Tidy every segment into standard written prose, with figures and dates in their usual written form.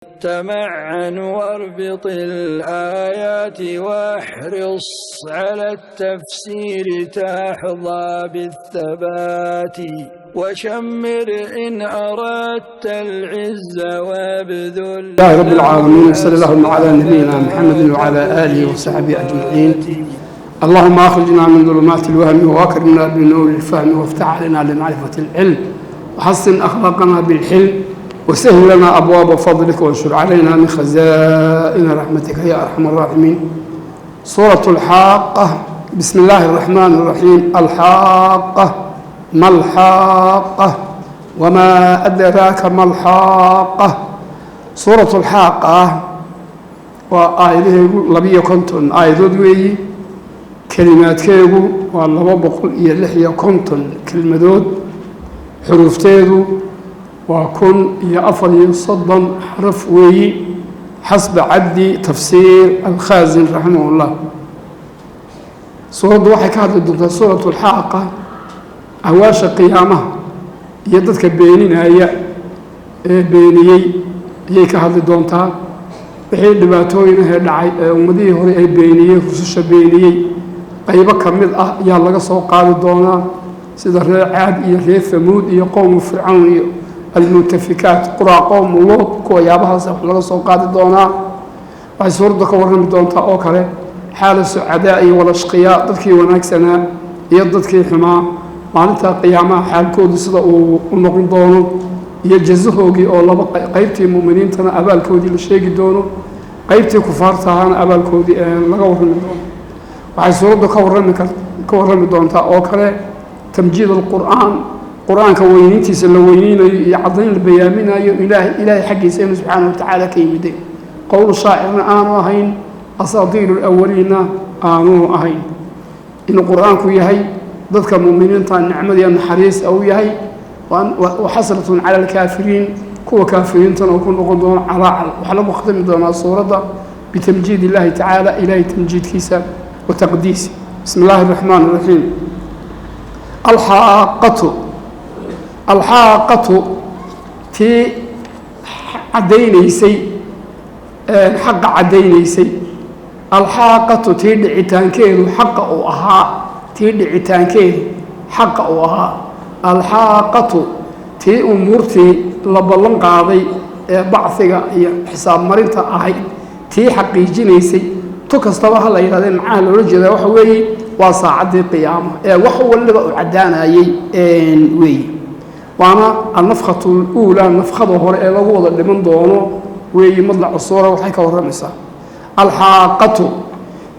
تمعن واربط الآيات واحرص على التفسير تحظى بالثبات وشمر إن أردت العز وابذل. الله رب العالمين، صلى الله على نبينا محمد وعلى آله وصحبه أجمعين. اللهم أخرجنا من ظلمات الوهم وأكرمنا بنور الفهم وافتح علينا لمعرفة العلم وحسن أخلاقنا بالحلم وسهل لنا أبواب فضلك وانشر علينا من خزائن رحمتك يا أرحم الراحمين. سورة الحاقة. بسم الله الرحمن الرحيم. الحاقة ما الحاقة وما أدراك ما الحاقة. سورة الحاقة وآياته لبي كنتن آيات وي كلمات كيغو والله بقول يلحيا كنتن كلمات حروف تيغو وكن يأفضل صدًا حرف وي حسب عدي تفسير الخازن رحمه الله. سورة واحد كانت سورة الحاقة أواش قيامة يدتك بيننا هي بيني هي كهذا دونتا بحين دباتوين هي دعي ومديه هي بيني خصوص بيني قيبة كمل يا الله سوق قال دونا سيد عاد يا ثمود يا قوم فرعون المتفكات قرى قوم لوط كو يابها laga soo qaadi doonaa waxay suurada ka warrami doontaa oo kale xaalad sucadaa iyo walashqiya dadkii wanaagsanaa iyo dadkii xumaa maalinta qiyaamaha xaalkoodu sida uu noqon doono iyo jazahoogii oo laba qaybtii muuminiintana abaalkoodii la sheegi doono qaybtii kufaartaana abaalkoodii laga warrami doono waxay suurada ka warrami doontaa oo kale tamjiid alqur'aan قرآن كوينتي سلوينين يعظين البيامين إلهي حقي سيدنا سبحانه وتعالى كيمدين. قول الشاعر آنو أهين أساطير الأولين آنو أهين. إن القرآن كويهي ضدك مؤمنين طال نعمة أن حريص أو يهي وحسرة على الكافرين كو كافرين تنوكون غضون على وحلم مختم دون الصورة بتمجيد الله تعالى إلهي تمجيد كيسا وتقديس. بسم الله الرحمن الرحيم. الحاقة. الحاقة تي عدينيسي حق عدينيسي. الحاقة تي دعيتان كيدو حق أو أها تي دعيتان كيدو حق أو أها. الحاقة تي أمورتي لبلن قاضي بعثك حساب مرينتا أهي تي حقي جينيسي تكستوها الله يرادين معاه لرجل وحوي وصاعد القيامة وحو اللي بقوا عدانا وي وأنا النفخة الأولى النفخة ظهر إلى وضع اللي من دونه ويمضلع الصورة وحكى ورمسة. الحاقة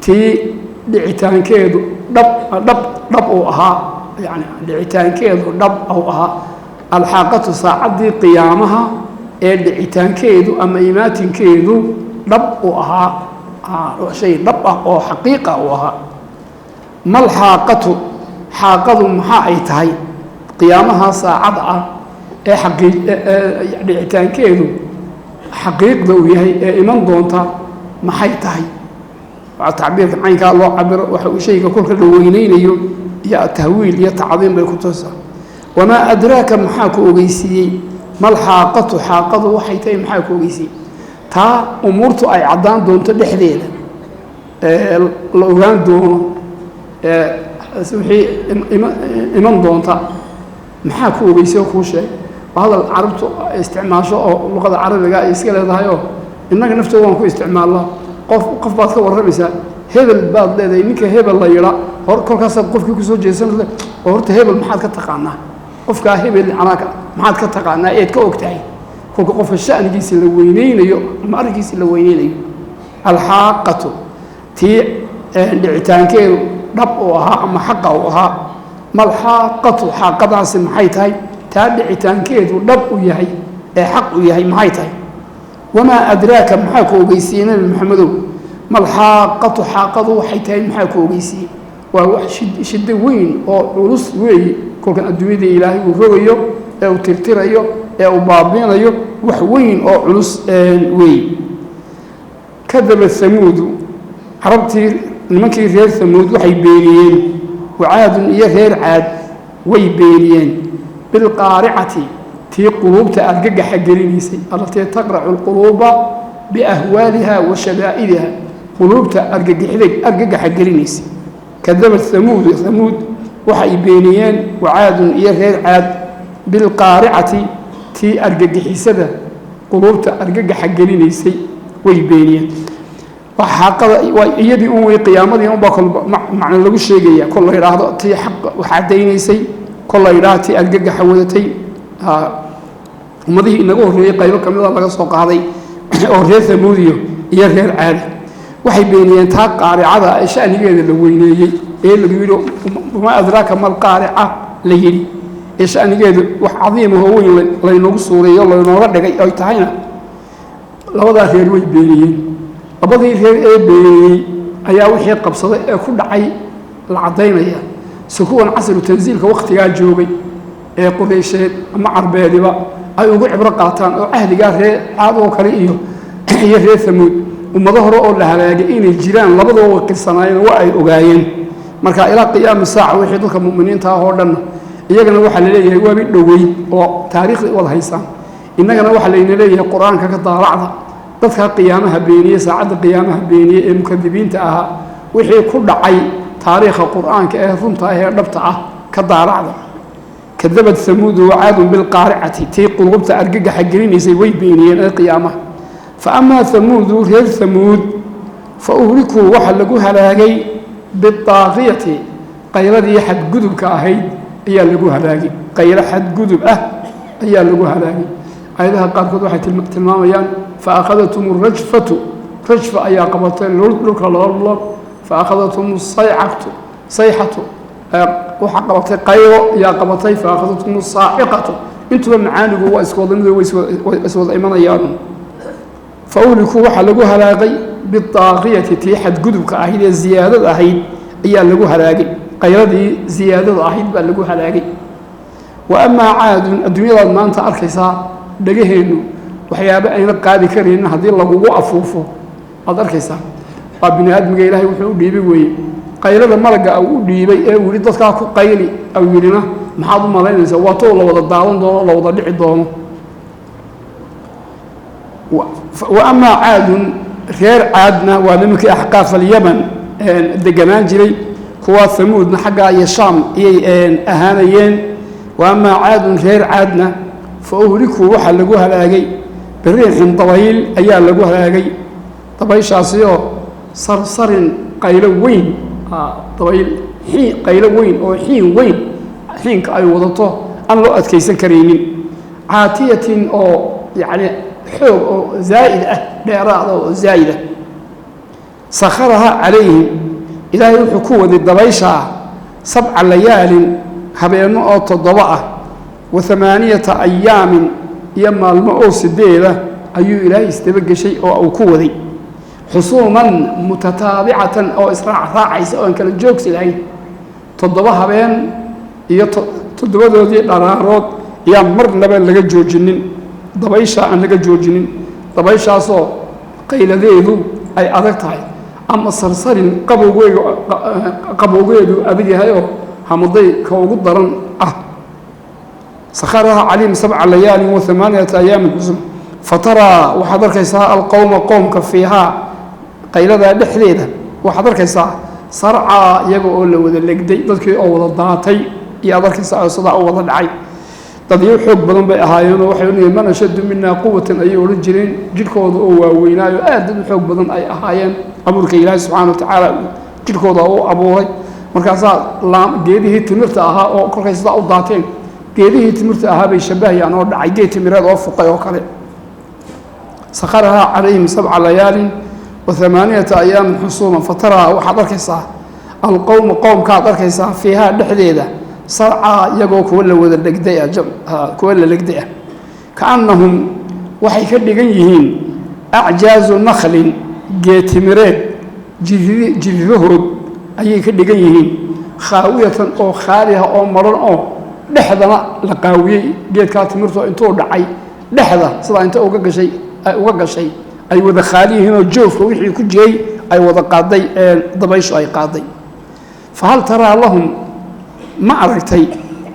تي دعيتان كيدو دب أو أها يعني دعيتان كيدو دب أو أها. الحاقة ساعد قيامها دعيتان كيدو أما إيمات كيدو دب أو أها شيء دب أو حقيقة أو أها. ما الحاقة حاقة محايتهاي قيامها ساعة حقيق دعيتان كيدو حقيق ذو يهي إيمان دونتا محيتهاي تعبير عينك الله عبر وشيء كل كالوينين يا تهويل يا تعظيم بالكتوسة. وما أدراك محاكو أغيسي. ما الحاقة حاقة وحيتين محاكو أغيسي تا أمورتو أي عدان دونتا دحديدة الأوغان دون سوحي إيمان دونتا محاكو ويسيو كوشي. وهذا العرب استعماشه اللغة العربية يسكيل هذا إنك نفسه وانكو استعمال الله قف بعضك والرمسة هذا البعض لذا إنك هذا الله يرى كل كاسب قفك كسو جيسان وهرت هذا المحاد كتقعنا قفك هذا اللي عناك محاد كتقعنا إيه كوكتاي كل قف الشأن جيس اللوينين مار جيس اللوينين. الحاقة تي دعيتان كيلو ربوها أما حقوها. ما الحاقة حاقة عاصم حيتاي تابعتان كيدو دب وياهي حق وياهي محيتاي. وما أدراك محاكو بيسين محمد. ما الحاقة حاقة حيتاي محاكو بيسين وهو شد وين أو رص وين كل كان الدنيا إلهي وفوقيه أو ترتريه أو بابينيه وحوين أو رص وين. كذب الثمود عربتي المكي غير ثمود وحي بينيين وعاد غير عاد ويبينيين بالقارعة تي قلوب تأرجع حجرينيسي التي تقرع القلوب بأهوالها وشدائدها قلوب تأرجع حجرينيسي كذبت ثمود وحي بينيان وعاد غير عاد بالقارعة تي أرجع حسده قلوب تأرجع حجرينيسي ويبينيان وحقا ويدي أمي قيامتي أم بكل معنى لو الشيء كل يراه تي حق وحدينيسي كل يراه تي أرجع حودتي ومضي إنه هو قيل كم الله لقى سوق هذه أو غير ثموديو غير عاد وحي بيني أنت قارعة أشياء نجد اللوينية اللي بيقولوا وما أدراك ما القارعة ليلي أشياء نجد وعظيم هو اللي ينقص سوريا الله ينورد لقى أي تعينا لو ذا خير وجه بيني أبغى خير بيني أيا وحي قبصة كل عي العضيمية سكون عصر وتنزيل كوقت يا جوبي قريشين مع عربيدي بقى أي وقع برقاتان أو عهد قال عادوا كريئيو هي غير ثمود وما ظهروا لها لاقين الجيران لبضوا وكل صناين وأي أجاين مركا إلى قيام الساعة ويحدوك المؤمنين تاهورنا يجنا وحل ليه هو بيدوي وتاريخ والهيسان إننا وحل ليه القرآن كقطارعة تذكر قيامها بينية ساعة قيامها بينية المكذبين تاها وحي كل عي تاريخ القرآن كأهرم تاهي ربطعه كطارعة كذبت ثمود وعاد بالقارعة تي قلوب أرجع حجرين يسوي بيني القيامة فأما ثمود غير ثمود فأهلكوا وحلقوها لاقي بالطاغية قيل ذي حد جذب كاهيد هي لقوها لاقي قيل حد جذب هي لقوها لاقي أيضا قال كذا واحد تماما فأخذتهم الرجفة رجفة أي قبضتين لك الله فأخذتهم صيحة وحقبتي قيو يا قبطي فأخذتهم الصاعقة انتوا معاني جوا اسود ايمان ايام فاولكوا وحلقوها لاقي بالطاغية تيحد قدبك اهيد الزيادة اهيد ايا لقوها لاقي قيادي زيادة اهيد بقى لقوها لاقي واما عاد الدنيا ما انت اركيسا دغهينو وحيابا اين قادي كرين هدي لغو افوفو اد اركيسا بني ادم الهي وحو ديبي وي qaylada malaga uu dhiibay ee wali dadka ku qayli aw yirina maxaad u malaynaysaa waa too la wada daawan doono la wada dhici doono wa amma aadun reer aadna waa nimankii ahqaaf al-yaman deganaan jiray kuwa samuudna xagga iyo shaam ay ahaanayeen wa amma aadun reer aadna fa uhliku waxa lagu halaagay bariixin dabayl ayaa lagu halaagay dabayshaasiyo sarsarin qaylo weyn طويل حين قيل وين أو حين كأي وضطه أنا لو أتكيسن كريمين عاتية أو يعني حب أو زائدة بإعراض أو زائدة سخرها عليهم إلى الحكومة الضبيشة 7 ليال هبين أو تضبعة و8 أيام يما المؤوس الديلة أي إلهي استبقى شيء أو كوذي حصوما متتابعة أو إسراع راعي سواء كان الجوكس العين تضبها بين تضبها ذي الأرارات يا مر لبن لقى جوجنين ضبيشة أن لقى جوجنين ضبيشة صو قيل ذي أي أذكتها أما الصرصر قبوغيدو أبدي هايو همضي كوغدرا سخرها عليهم 7 ليال و8 أيام فترى وحضرك يساء القوم قوم كفيها قيلدا دحليدا وحضركيسا صرعا يغو لو ودا لغدي dadkii oo wada daatay iyo adarkiisa sida oo wada dhacay dad iyo xoog badan bay ahaayeen waxay u yeemaan shadu minna quwwatan ay oo jireen jirkooda oo waaweynaayo aad u xoog badan ay ahaayeen abuurka Ilaahay subhanahu wa ta'ala jirkooda oo abuuray markaas geedihii timirta ahaa oo korkaysa u daateen geedihii timirta ahaa bay shabaahayaan oo dhacay geed timireed oo fuqay oo kale سخرها عليهم 7 ليال و8 أيام حصوما فترى وحضركيسا القوم قوم كادركيسا فيها دحديده صرعا يغو كولا ودا دغديا كولا لغديا كانهم waxay ka dhigan yihiin acjaazu nakhlin geetimireed jirirood ayay ka dhigan yihiin khaawiyatan oo khaaliha oo maran oo dhexdana la qaawiyay geedka timirto intuu dhacay dhexda sida inta uga gashay ay wada khaalihiin oo joofka wixii ku jiray ay wada qaaday dabayshu ay qaaday fahal tara lahum ma aragtay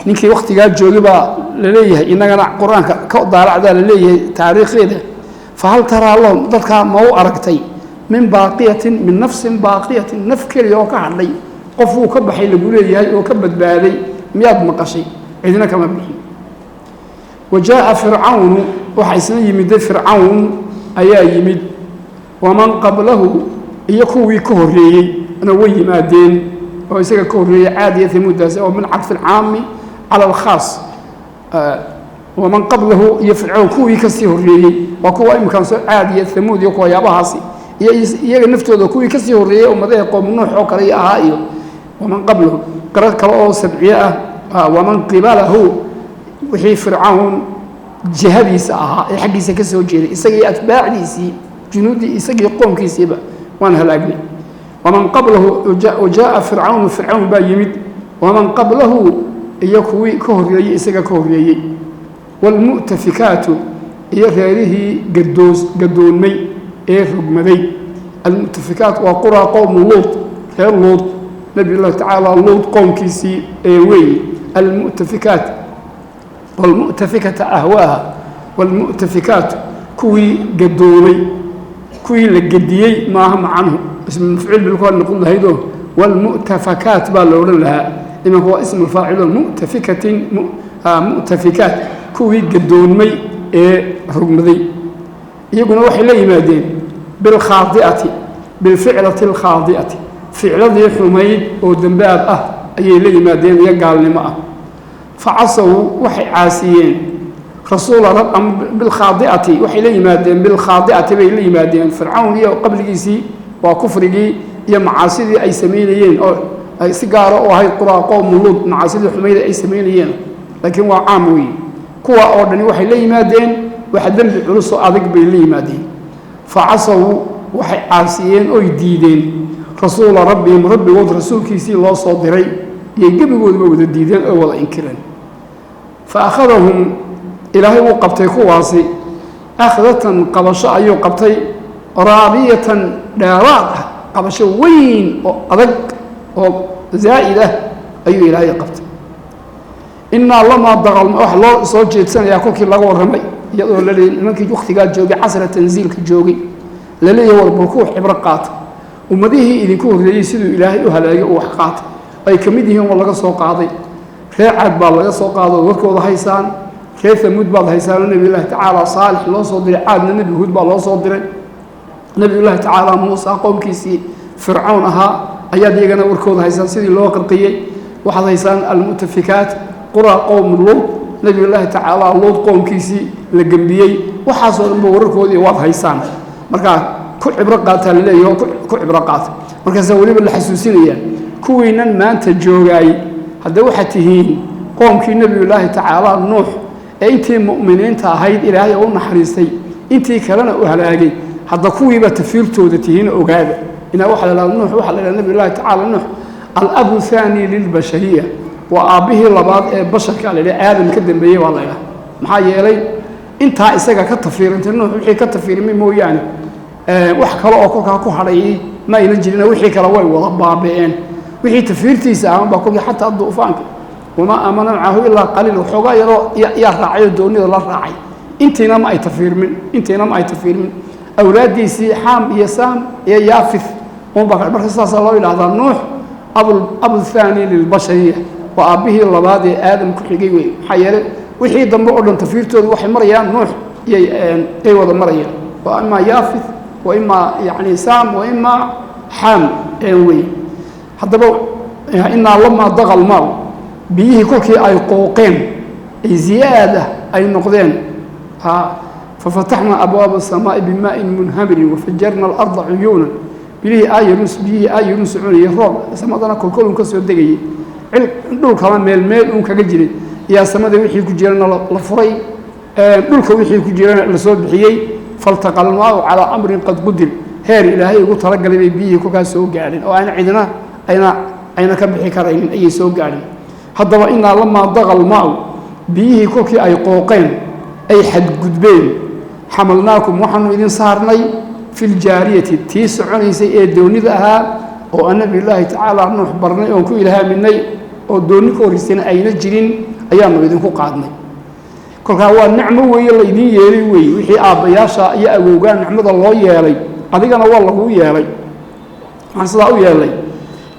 ninkii waqtigaa joogay baa la leeyahay inagana qur-aanka ka daalacdaa la leeyahay taariikhdeeda fahal taraa lahum dadkaa ma u aragtay min baaqiyatin min nafsin baaqiyatin naf keliya oo ka hadhay qof uu ka baxay lagu leeyahay oo ka badbaaday miyaad maqashay cidina kama bixin wajaa'a fircawnu waxaa isna yimiday fircawn ayaa yimid waman qablahu iyo kuwii ka horreeyey na way yimaadeen oo isaga ka horreeyey caadiya hamuudaas oo min cadfi alcaami cala alkhaas waman qablahu iyo fircawn kuwii kasii horreeyey waa kuwa imkaan soo caadiya hamuud iyo kuwayaabahaasi iyo iyaga naftooda kuwii kasii horreeyey ummadaha qoom nuux oo kale ahaa iyo waman qablahu qarar kale oo sabciye ah waman qibalahu wixii fircawn jihadiisa ahaa ee xaggiisa ka soo jeeday isagii atbaacdiisii junuudii isagii qoomkiisiiba waan halaagnay waman qablahu wajaa'a fircawnu fircawn baa yimid waman qablahu iyo kuwii ka horreeyey isaga ka horreeyey waalmu'tafikaatu iyo reerihii gadoonmay ee rogmaday almu'tafikaat waa quraa qowmu luud reer luud nabi llahi tacaala luud qowmkiisii ee weeye almu'tafikaat والمؤتفكة أهواها والمؤتفكات كوي قدومي كوي لقديي ما هم عنه اسم المفعول بالقول نقول له هيدو والمؤتفكات بالأولى لها إنما هو اسم الفاعل المؤتفكة مؤتفكات كوي قدومي رقمذي يقولون وحي لي مادين بالخاطئة بالفعلة الخاطئة فعلة حميد ودنباب أي لي مادين يقال لما فعصوا وحي عاسيين رسول رب بالخاطئة وحي لي مادين بالخاطئة بي لي مادين فرعون يو قبل جيسي وكفرجي يا معاصي أي سمينيين أو أي سجارة أو هاي قرى قوم لوط معاصي حميد أي سمينيين لكن هو عاموي كوا أردني وحي لي مادين وحدن بالعرس أذق بي لي مادين فعصوا وحي عاسيين أو يديدين رسول ربهم ربي ود رسول كيسي الله صادري يجيبوا ود الديدين أول إنكرن فأخذهم إلهي وقبتي كواسي أخذة قبشة أيو قبتي رابية دارات قبشة وين أدق زائدة أيو إلهي قبتي إن الله ما ضغل الله صوت سنة يأكل الله ورمي يقول لي منك يختي قال جوجي عسرة تنزيل كجوجي للي هو البكوح عبرقات ومديه إذا كوه لي سيدو إلهي وهلاقي وحقات أي كمديهم والله سوق عضي ريعد بالله سوق عضي وكوه هيسان كيف ثمود بعض هيسان النبي الله تعالى صالح الله صدر عاد النبي هود بالله صدر نبي الله تعالى موسى قوم كيسي فرعون أها أياد يجنا وكوه هيسان سيدي الله قرقية واحد هيسان المؤتفكات قرى قوم لوط نبي الله تعالى لوط قوم كيسي لجنبيي وحصل موركوه واحد هيسان مركا كل عبرقات اللي هو كل عبرقات مركا زولي بالحسوسية كوينا ما أنت جوجاي هذا وحتهين قوم كي نبي الله تعالى نوح أنت مؤمنين تهيد إلهي أو نحرسي أنت كلنا أهلاجي هذا كوي بتفير تودتهين أجاب إن واحد على نوح واحد على نبي الله تعالى نوح الأب الثاني للبشرية وأبيه لبعض بشر كان آدم كدم بيه والله محايا لي أنت إسقى كتفير أنت نوح وحي كتفير من مو يعني وحكى له أكو كاكو حريه ما ينجلنا وحي كلاوي وضبابين وحي تفيرتي ساعة بقول حتى الضعفانك وما أمن معه إلا قليل وحقا يا راعي دوني ولا راعي أنتنا ما يتفير من أنتنا ما يتفير من أولادي سي حام يسام يا يافث وبقى برخص الله إلى هذا نوح أبو الثاني للبشرية وأبيه الله بعد آدم كحجي حيره وحي دم أردن تفيرته وحي مريان نوح أي وضع مريان وإما يافث وإما يعني سام وإما حام أوي حتى إن لما ضغى الماء بيه كوكي أي قوقين أي زيادة أي نقدين ففتحنا أبواب السماء بماء منهمر وفجرنا الأرض عيونا بيه آي يونس عوني يهرب سمدنا كل كسر دقي دول كمان ميل كجري يا سمد وحي كجرنا لفري دول كوحي كجرنا لصوت بحيي فالتقى الماء على أمر قد قدر هير إلهي يقول ترجل بيه كوكا سوق قاعدين أو أنا عندنا أين كبحي كرين أي سوق قاعدين هذا إن لما ضغى الماء بيه كوكي أي قوقين أي حد قدبين حملناكم وحن إذن صارني في الجارية تيسعني سيئة دوني ذها وأن بالله تعالى نوح برني ونكو إلها مني ودوني كوريسين أين الجرين ayaanu idinku qaadnay kolkaa waa nicmo weeye laydin yeelay weeye wixii aabbayaasha iyo awowgaa nicmada loo yeelay adigana waa laguu yeelay waxaan sidaa u yeelay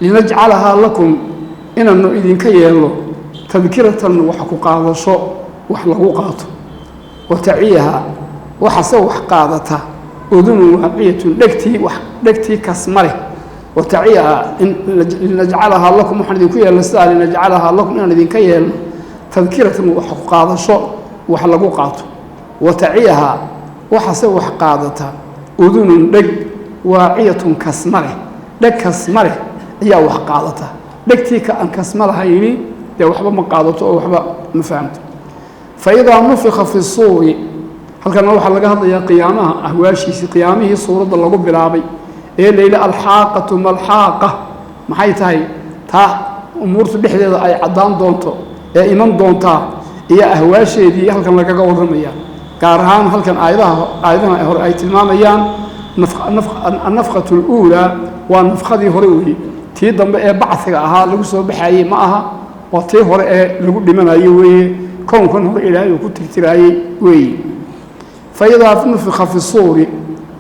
linajcalahaa lakum inaanu idinka yeelno tadkiratan wax ku qaadasho wax lagu qaato wataciyaha waxase wax qaadata udunun waaqiyatun dhegtii kasma leh wataciyaha linajcalahaa lakum waxaan idinku yeelna sidaa linajcalahaa lakum inaan idinka yeelno tadkiratan wax ku qaadasho wax lagu qaato wataciyaha waxase wax qaadata udunun dheg waaqiyatun kasma leh dheg kasma leh ayaa wax qaadata dhegtii ka aan kasma lahayni dee waxba ma qaadato oo waxba ma fahamto faidaa nufika fi suuri halkana waxaa laga hadlayaa qiyaamaha ahwaashiisii qiyaamihii suuradda lagu bilaabay ee layidhi alxaaqatu malxaaqa maxay tahay taa umuurta dhexdeeda ay caddaan doonto ee iman doontaa iyo ahwaasheedii halkan lagaga warramaya gaar ahaan halkan aayadaha hore ay tilmaamayaan annafqatu luulaa waa nafqadii hore weeye tii dambe ee bacsiga ahaa lagu soo baxayey ma aha waa tii hore ee lagu dhimanayo weeye kownkan hore ilaahay uu ku tirtiraayey weeye faidaa nufika fi suuri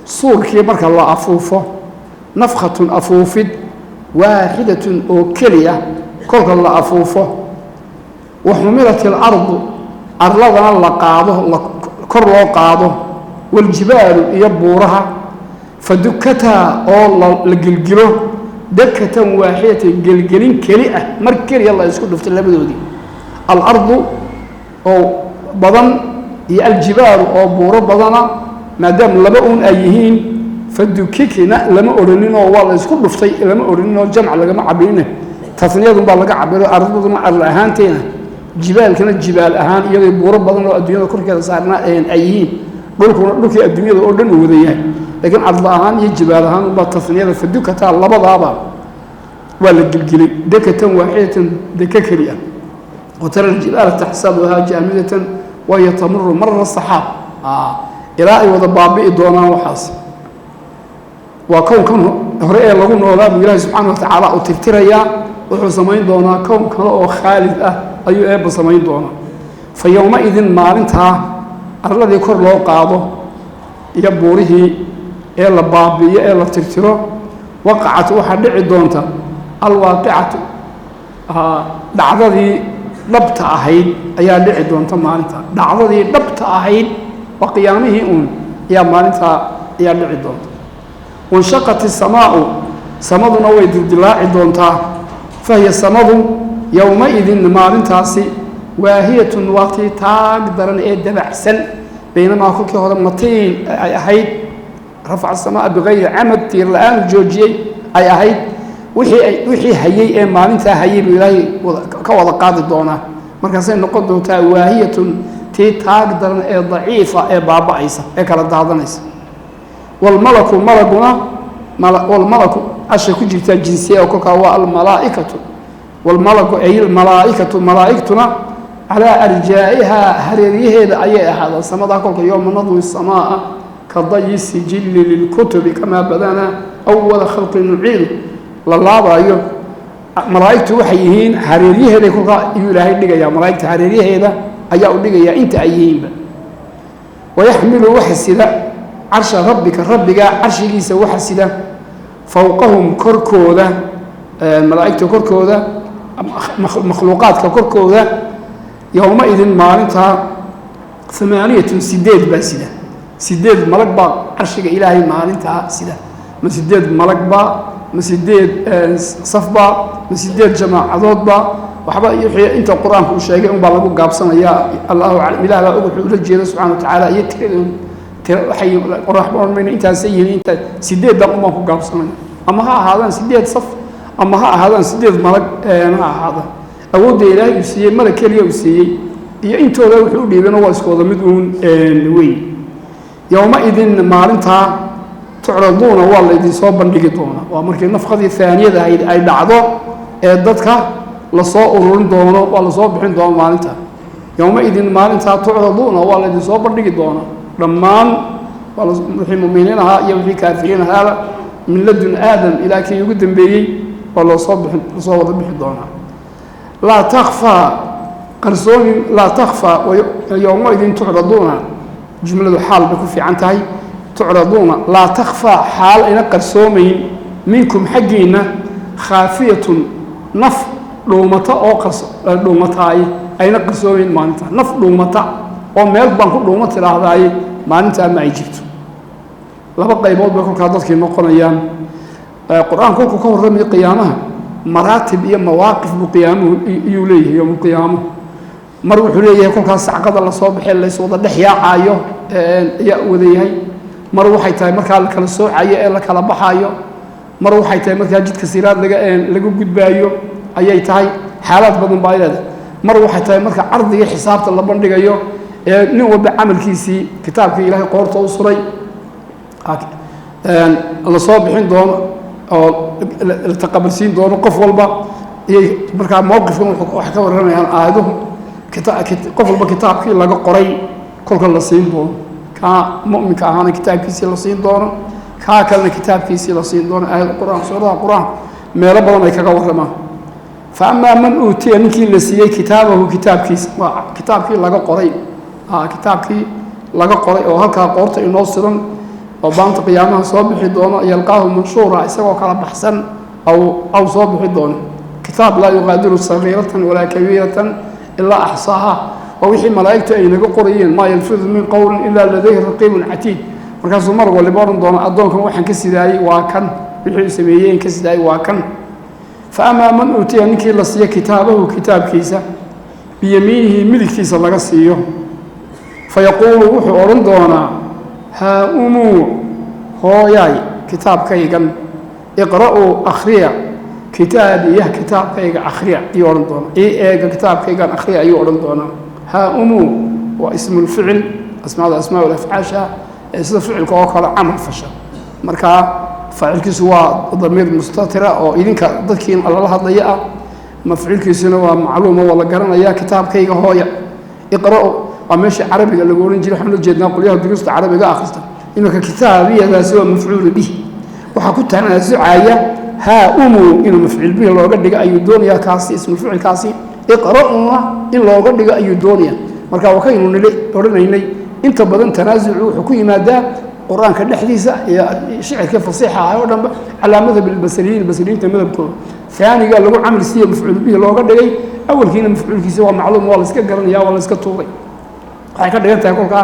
suurkii marka la afuufo nafkhatun afuufid waaxidatun oo keliya kolka la afuufo wa xumilat ilardu arladana la qaado kor loo qaado waljibaalu iyo buuraha fadukataa oo la gelgilo dakatan waaxidatan gelgelin keli ah mar keliya la isku dhuftay labadoodii alardu oo badan iyo aljibaalu oo buuro badana maadaama laba uun ay yihiin fadukikina lama odhanin oo waa la isku dhuftay lama odhanin oo jamc lagama cabirina tasniyadun baa laga cabiro ardaduna arla ahaanteena jibaalkana jibaal ahaan iyadoo buuro badan oo adduunyada korkeeda saarnaa ay yihiin dhulkii adduunyada oo dhan uu wada yahay laakiin arla ahaan iyo jibaal ahaan unbaa tasniyada fadukataa labadaaba waa la gelgelay dakatan waaxidatan deka keli ah watara aljibaala taxsabuhaa jaamidatan wahiya tamuru mara saxaab ilaa ay wada baabi'i doonaan waxaas waa kownkan hore ee lagu noolaa buu ilaahi subxaana watacaala uu tirtirayaa wuxuu samayn doonaa kown kale oo khaalid ah ayuu eebba samayn doonaa fa yowma-idin maalintaa arladii kor loo qaado iyo buurihii ee la baabi'iyo ee la tirtiro waqacat waxaa dhici doonta alwaaqicatu dhacdadii dhabta ahayd ayaa dhici doonta maalintaa dhacdadii dhabta ahayd waa qiyaamihii uun ayaa maalintaa ayaa dhici doonta wanshaqat isamaau samaduna way dildilaaci doontaa fahiya samadu yowma-idin maalintaasi waahiyatun waa tii taag daran ee dabacsan baynamaa kolkii hore matiin ay ahayd rafaca asamaa bikayri camad tiir la-aan joojiyey ay ahayd wixii hayey ee maalintaa hayey buu ilaahay ka wada qaadi doonaa markaasay noqon doontaa waahiyatun tii taag daran ee daciifa ee baaba'aysa ee kala daadanaysa walmalaku malaguna walmalaku asha ku jirtaa jinsiya oo kolkaa waa almalaa'ikatu walmalaku ay almalaa'ikatu malaa'igtuna calaa arjaa'ihaa hareeryaheeda ayay ahaadaan samadaa kolka yowma nadwi samaa ka dayi sijilli lilkutubi kamaa badanaa awala khalqi nuciidu la laabaayo malaa'igtu waxay yihiin hareeryaheeday kolkaa ayuu ilaahay dhigayaa malaa'igta hareeryaheeda ayaa u dhigayaa inta ay yihiinba wayaxmilu waxa sida carsha rabbika rabbigaa carshigiisa waxa sida fowqahum korkooda malaa'igta korkooda makhluuqaadka korkooda yowma-idin maalintaa 8 baa sida 8 malag baa carshiga ilaahay maalintaa sida ma 8 malag baa ma 8 saf baa ma 8 jamaacadoodba waxba inta qur-aanku uu sheegay unbaa lagu gaabsanayaa allahu aclam ilaah baa wuxuu ula jeeda subxana wa tacaala iyo waxay qoraaxbaormayna intaasay yihiin inta 8 dan unbaan ku gaabsanaya ama ha ahaadaan 8 saf ama ha ahaadaan 8 malag ha ahaadaan awoodda ilaahay uu siiyey malag keliya uu siiyey iyo intooda wuxuu u dhiibana waa iskooda mid uun weyn yowma-idin maalintaa tucraduuna waa laydin soo bandhigi doonaa waa markii nafqadii aaniyada ahayd ay dhacdo ee dadka lasoo ururin doono waa lasoo bixin doono maalintaa yowma-idin maalintaa tucraduuna waa laydin soo bandhigi doonaa dhammaan wixii muminiin ahaa iyo wixii kaafiriin ahaaba min ladun aadam ilaa kii ugu dambeeyey waa lasoo wada bixi doonaa laa takfaa قرصون لا تخفى ويومئذ تعرضون جملة حال بكفي عن تهي تعرضون لا تخفى حال إن قرصومين منكم حقينا خافية نف لومتا أو قرص لومتاي أين قرصومين ما أنت نف لومتا أو ميل بانك لومتا هذا ما أنت ما يجيت لا بقى يبود بكل كادت كي نقول أيام القرآن كل كون رمي قيامه مراتب إيه مواقف بقيامه يوليه يوم القيامة مروح ليه كل كان سعقد الله صباح اللي صوت الدحيا عايو يأوذيه مروح يتاي مركال كلا سوء عايو إلا كلا بحايو مروح يتاي مركال جد كثيرات لقوا جد بايو أي تاي حالات بدن بايلة مروح يتاي مركال عرضي حساب الله بندقيو نوع بعمل كيسي كتاب كي إلهي قرطه وصري الله صباحين دون أو التقابلين دون قف والبا مركب موقفهم وحكوا ورنا يعني عادهم قف والبا كتاب كي لقى قري كل لصين دون كمؤمن كهان كتاب كيسي لصين دون كأكل كتاب كيسي لصين دون القرآن سورة القرآن ما ربنا ما يكوا ورنا فأما من أوتي نكي لسيه كتابه كتاب كي لقى قري كتاب كي لقى قري أو هكذا قرط ينصرن وبانت قيامها صبح دونه يلقاه منشورا يسوى كلا بحسن أو صبح دونه كتاب لا يغادر صغيرة ولا كبيرة إلا أحصاها ووحي ملائكته أي لقى قريين ما يلفظ من قول إلا لديه رقيب عتيد مركز مرة واللي بارن دونه أدونكم وحن كسداي واكن بحي سميين كسداي واكن فأما من أوتي نكي لسيه كتابه كتاب كيسة بيمينه ملك كيسة لقى سيه فيقول وحي أورن دونه ها أمو هوياي كتاب كيغن اقرأوا أخريا كتابي كتاب كيغن أخريا يورن دونا كتاب كيغن أخريا يورن دونا ها أمو واسم الفعل أسماء والأفعاشا اسم الفعل كوكلا عمل فشل مركا فعل كسوا ضمير مستترة أو إذنك ضدكين الله ضيئة مفعول كسوا معلومة ولا قرنا يا كتاب كيغن هويا اقرأوا وماشي عربي اللي يقولون جيل حمد جدنا قل يا درست عربي آخرته إنك كتابي هذا سوى مفعول به وحكت أنا زعاية ها أمو إنه مفعول به لو قد أي دنيا كاسي اسم الفعل كاسي اقرأوا إن لو قد أي دنيا مركا وكين نلي ورنا أنت بدن تنازع حكومي ماذا قرآن كان حديثة شعر كيف فصيحة على مذهب البصريين تمذهب كله ثاني قال له عمل سيء مفعول به لو قد أول كين مفعول في سوى معلوم والله اسكت قرن يا والله اسكت طوري waxay ka dhigan tahay kolka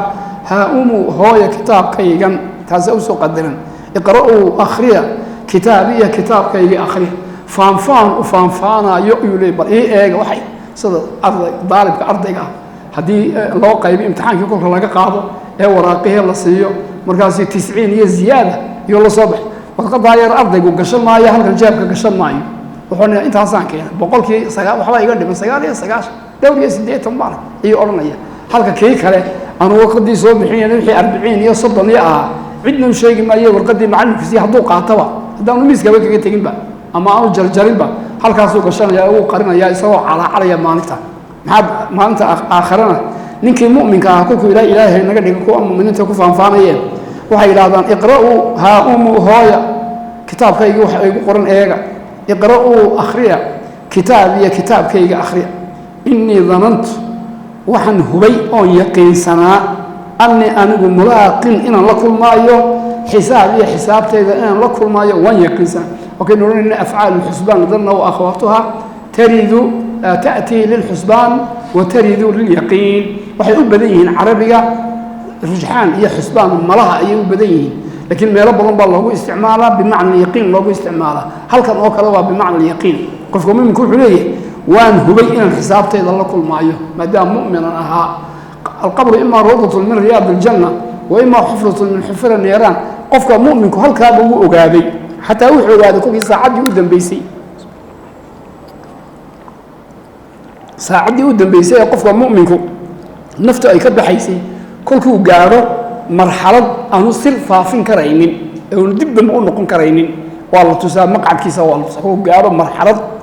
ha umu hooya kitaabkaygan taas oo soo qadaran iqra'u akhriya kitaabiya kitaabkayga akhriya faanfaanayo yule bal eega waxay sida ardayga hadii loo qayb imtixaankii kolka laga qaado ee waraaqaha la siiyo markaas 90 iyo ziyaada iyo la soo baxay warqada yar ardaygu gashan maayo halkan jeebka gashan maayo wuxuuna intaas aan keenay boqolkii waxba iga dhiman 99 dawr iyo 80 baan iyo oranaya halka kii kale aanu waqti soo bixinay wixii 40 iyo 30 ah cidna u sheegi maayo warqadii macallinkiisa hadduu qaataba hadaan miiskaba kaga tagin ba ama aanu jarjarin ba halkaas uu gashanaya uu qarinaya isagoo calaalaya maalinta aakhirana ninkii mu'minka ah ku ilaahay naga dhigo kuwa mu'miniinta ku faanfaanayeen waxay yiraahdaan iqra'u ha umu hooya kitaabkayga waxa ay ku qoran eega iqra'u akhriya kitaabkayga akhriya inni dhanantu waxaan hubay oo yaqiinsanaa anni anigu mulaaqin inaan la kulmaayo xisaabteeda inaan la kulmaayo waan yaqiinsan okay noorina afcaal alxusbaan dhanna wa akhawatuha taridu ta'ti lil xusbaan wa taridu lil yaqiin waxay u badan yihiin carabiga rujxaan iyo xusbaan malaha ay u badan yihiin laakiin meelo badan baa loogu isticmaalaa bimacna yaqiin loogu isticmaalaa halkan oo kale waa bimacna yaqiin qofku muuminku wuxuu leeyahay وان هبي إن حسابته الله كل معيه ما دام مؤمنا أها القبر إما روضة من رياض الجنة وإما حفرة من حفر النيران قفك مؤمن هل كان هو أجابي حتى وحي هذا كل ساعد يودن بيسي ساعد يودن بيسي قفك مؤمن نفته أي كذا حيسي كل كو جاره مرحلة أنو سلفا فين كرينين أو ندب نقول نكون كرينين والله تسا مقعد كيسا والله هو جاره مرحلة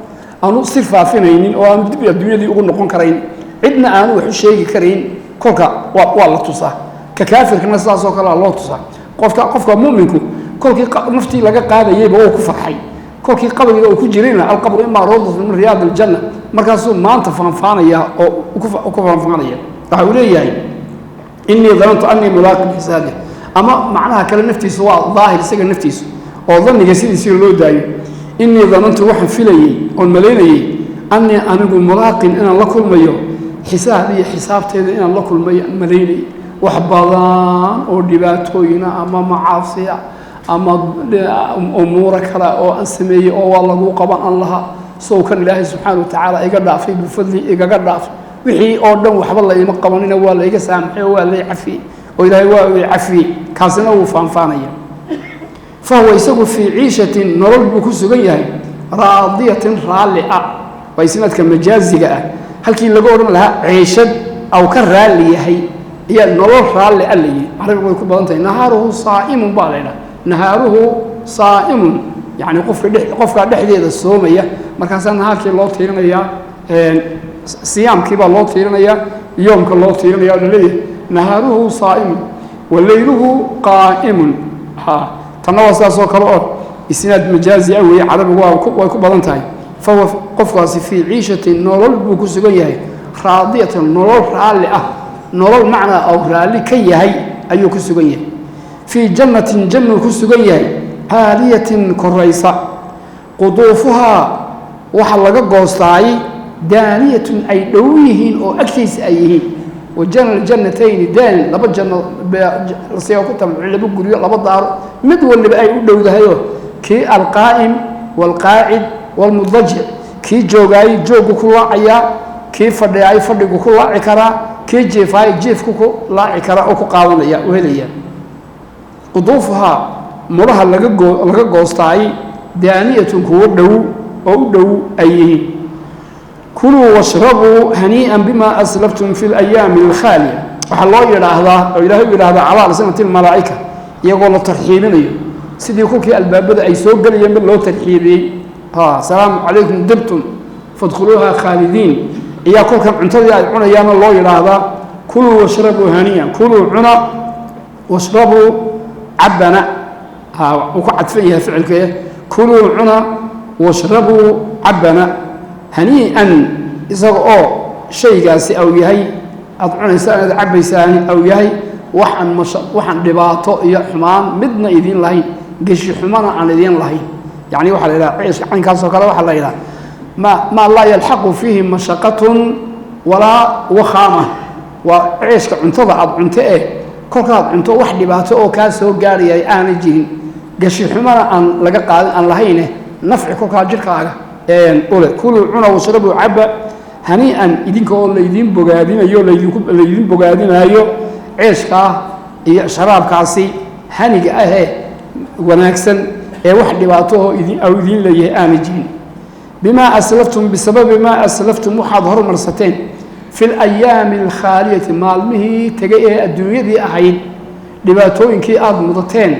أنو صرفا فينين أو أنو دبي الدنيا دي يقول نكون كرين عندنا أنو وحشي كرين كوكا والله تصح ككافر كنا ساسو كلا الله تصح قفك مؤمنكم كوكي نفتي لقى قاعدة يبقى هو كفر حي كوكي قبل إذا كجرينا القبر إما روضة من رياض الجنة markaasuu maanta faanfaanaya oo ku faanfaanaya waxa uu leeyahay innii danantu annii mulaaqin xisaabi ama macnaha kale naftiisu waa daahir isaga naftiisu oo dhanniga sidiisii loo daayo innii danantu waxaan filayey oon malaynayey annii anigu mulaaqin inaan la kulmayo xisaab iyo xisaabteeda inaan la kulmayo aan malaynayey wax badan oo dhibaatooyina ama macaasiya ama umuura kale oo aan sameeyey oo waa lagu qaban an laha sow kan ilaahay subxaana watacaala iga dhaafay bifadli igaga dhaafay wixii oo dhan waxba la ima qabanina waa la iga saamaxay oo waa la cafiyey oo ilaahay waa uu cafiyey kaasina wuu faanfaanaya fahuwa isagu fii ciishatin nolol buu ku sugan yahay raadiyatin raalli ah waa isnaadka majaaziga ah halkii laga odhan lahaa ciishad aw ka raalli yahay iyo nolol raalli ah layihi carabigu way ku badan tahay nahaaruhu saa'imun baa la yidhaha nahaaruhu saa'imun yacni qofka dhexdeeda soomaya markaasaa nahaarkii loo tiirinayaa siyaamkii baa loo tiirinayaa yoomka loo tiirinaya oo laleeyahay nahaaruhu saa'imun walayluhu qaa'imun tanna waa sidaasoo kale oo isnaad majaazi ah weeye carabigu way ku badan tahay fahuwa qofkaasi fii ciishatin nolol buu ku sugan yahay raadiyatan nolol raalli ah nolol macnaa oo raalli ka yahay ayuu ku sugan yahay fii jannatin jannuu ku sugan yahay caaliyatin koraysa quduufuhaa waxa laga goostaay daaniyatun ay dhow yihiin oo agtiisa ay yihiin wajana aljannatayni daani laba janno siga ku tabac laba guryo laba daaro mid waliba ay u dhowdahayo kii alqaa'im waalqaacid waalmudajic kii joogaayay jooggu ku laacayaa kii fadhiyaay fadhigu ku laaci karaa kii jeefaayay jeefku ku laaci karaa oo ku qaadanaya u helaya quduufuhaa muraha laga goostaay daaniyatun kuwo dhow oo u dhow ay yihiin kuluu washrabuu hanii'an bimaa aslaftum fi alayaami alkhaaliya waxaa loo yidhaahdaa oo ilaahay u yidhahdaa calaa alsinati almalaa'ika iyagoo la tarxiibinayo sidii kolkii albaabada ay soo gelayeen mid loo tarxiibiyey salaamu calaykum dibtum fadkhuluuha khaalidiin iyaa kolkan cuntadii ay cunayaanna loo yidhaahdaa kuluu washrabuu hanii'an kuluu cuna washrabuu cabana uu ku cadfan yahay ficilkee kuluu cuna washrabuu cabana hanii'an isaga oo shaygaasi aw yahay aada cunaysaan aad cabbaysaani aw yahay waxaan dhibaato iyo xumaan midna idiin lahayn geshi xumana aan idiin lahayn yacni waxaa la yidhaha ciishka caynkaasoo kale waxaa la yidhaha maa laa yalxaqu fiihi mashaqatun walaa wakhaama waa ciishka cuntada aada cunto kolkaad cunto wax dhibaato oo kaa soo gaarayay aanay jirin geshi xumana aan laga qaadin aan lahayne nafci kolkaa jirkaaga ule kuluu cuna washrabuu cabba hanii'an idinka oo laydiin bogaadinayo laydiin bogaadinaayo ceeshkaa iyo sharaabkaasi haniga ahee wanaagsan ee wax dhibaatahoo idiin leeyahay aanay jirin bimaa aslaftum bisababi maa aslaftum waxaad hormarsateen fi alayaami alkhaaliyati maalmihii tegay ee adduunyadii ahayd dhibaatooyinkii aada mudateen